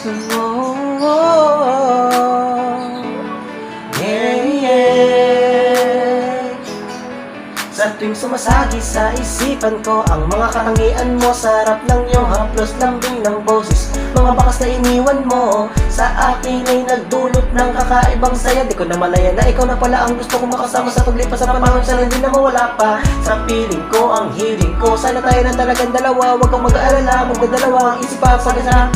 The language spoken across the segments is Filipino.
puso mo. Sa tuwing sumasagi sa isipan ko ang mga katangian mo, sarap ng iyong haplos lambing ng boses. Mga bakas na iniwan mo sa akin ay nagdulot ng kakaibang saya. Di ko na malaya na ikaw na pala ang gusto kong makasama sa paglipas sa panahon. Sana hindi na mawala pa sa piling ko ang hiling ko. Sana tayo na talagang dalawa, huwag kang mag-aalala, magdadalawa ang isip pa pag-isang.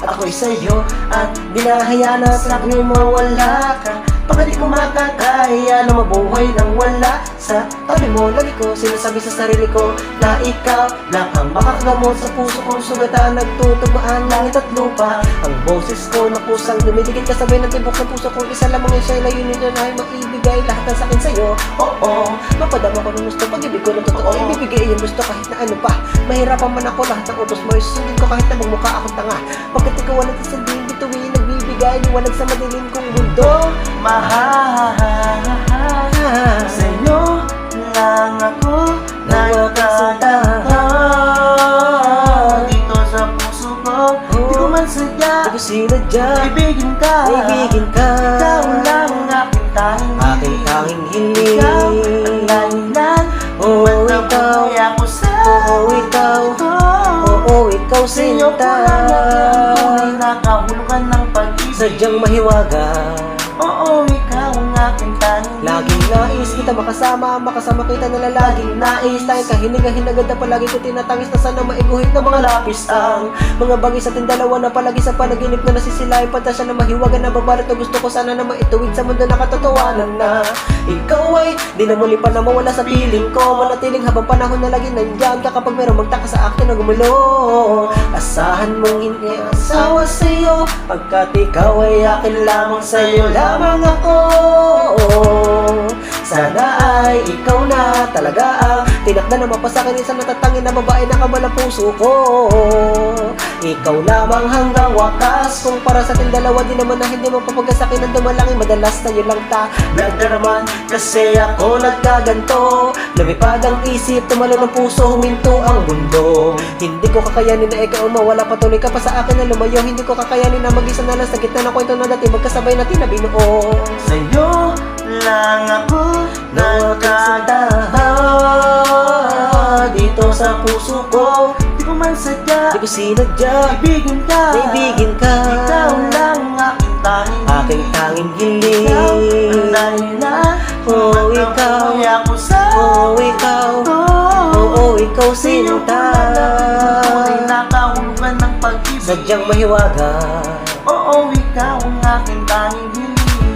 At ako'y sa'yo at dinahaya na sa akin mawala ka. Pagka di ko makakaya na mabuhay nang wala sa tabi mo. Lagi ko sinasabi sa sarili ko na ikaw lang ang makakagamot sa puso kong sugatan. Nagtutugmaan langit at lupa ang boses ko na pusang dumidikit kasabay ng tibok ng puso kong isa lamang yung siya'y layunin yun ay maibigay lahat ng sakin sa'yo. Oo, mapadama ko ng gusto, pag-ibig ko ng totoo. Ibibigay yung gusto kahit na ano pa. Mahirapan man ako, lahat ng utos mo susundin ko kahit na magmukha akong tanga. Pagkat ikaw walang sasabihin, bituin nagbibigay liwanag sa madilim kong mundo. Mahal sa'yo lang ako nagkataon dito sa puso ko. Di ko man sadya, di ko sinadya, ibigin ka, ikaw lang ang aking tanging hiling. Ikaw ang dahilan, nabuhay ako sa'yo. Ikaw sinta, nakahulugan ng pag-ibig, sadyang mahiwaga. Oo, ikaw ang aking tanging. Laging nais kita makasama kita na laging nais. Tayong kahiling agad na palagi ko tinatangis na sana maiguhit na mga lapis ang mga bagay sa ating dalawa na palagi sa panaginip na nasisilayan. Pantasya na mahiwaga na babarat na gusto ko sana na maituwid sa mundo na katotohanan na ikaw ay di na muli pa na mawala sa piling ko. Manatiling habang panahon na lagi nandiyan ka kapag merong magtaka sa akin na gumulo. Asahan mong hindi asawa sa'yo pagkat ikaw ay akin lamang, sa'yo lamang ako. Sana ay ikaw na talaga ang tinakda na mapasakin isang natatangin na babae na kamalang puso ko. Ikaw lamang hanggang wakas. Kung para sa ating dalawa di naman na hindi mapapagasakin ng dumalangin, madalas tayo lang nagdaraman. Kasi ako nagkaganto, lumipad ang isip, tumalo ng puso, huminto ang mundo. Hindi ko kakayanin na ikaw mawala, patuloy ka pa sa akin na lumayo. Hindi ko kakayanin na mag-isa na lang sa gitna ng kwento na dati magkasabay natin na binuo. Sa'yo lang ako nagkataon dito sa puso ko. Di ko man sadya, di ko sinadya, ibigin ka, ikaw lang aking tanging hiling. Ikaw ang dahilan, ikaw ako sa'yo. Ikaw sinta, ay nakahulugan ng pag-ibig, sadyang mahiwaga. Oo, ikaw ang aking tanging hiling.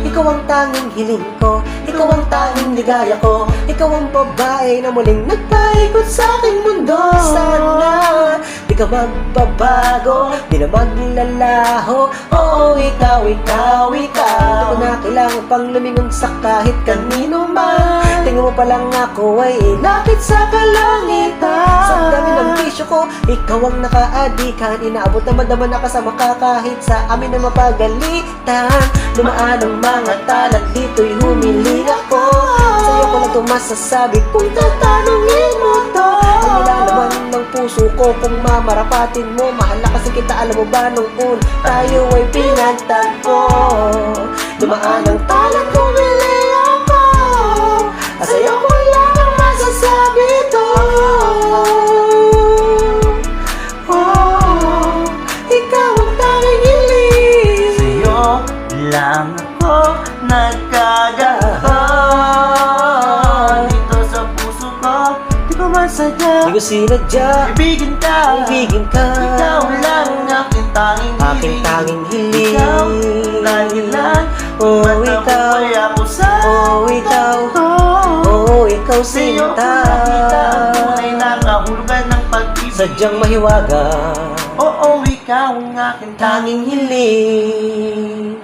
Ikaw ang tanging hiling ko, ikaw ang tanging ligaya ko. Ikaw ang babae na muling nagpaikot sa aking mundo. Sana di ka magbabago, di na maglalaho. Oo, ikaw. Di ko na kailangan pang lumingon sa kahit kanino man. Tingin mo palang ako ay lapit sa kalangitan. Sa dami ng bisyo ko, ikaw ang nakaadikan. Inaabot na madama na kasama ka kahit sa amin na mapagalitan. Dumaan ang mga talat, dito'y humili ako. Sa'yo ko lang masasabi kung tatanungin mo to. Ang nilalaman ng puso ko kung mamarapatin mo. Mahal na kasi kita, alam mo ba nung tayo ay pinagtagpo. Dumaan ang talat, humili ako. Sa'yo ko lang ang masasabi to. Ikaw ang tanging hiling. Sa'yo lang ako nagkagahon dito sa puso ko. Di ko man sadya, di ko sinadya, ibigin ka, ikaw lang aking tanging hiling. Ikaw ang dahilan, matabuhay ako sa'yo. Ikaw sinta, ay nakahulugan ng pag-ibig, sadyang mahiwaga. Oo, ikaw ang aking tanging hiling.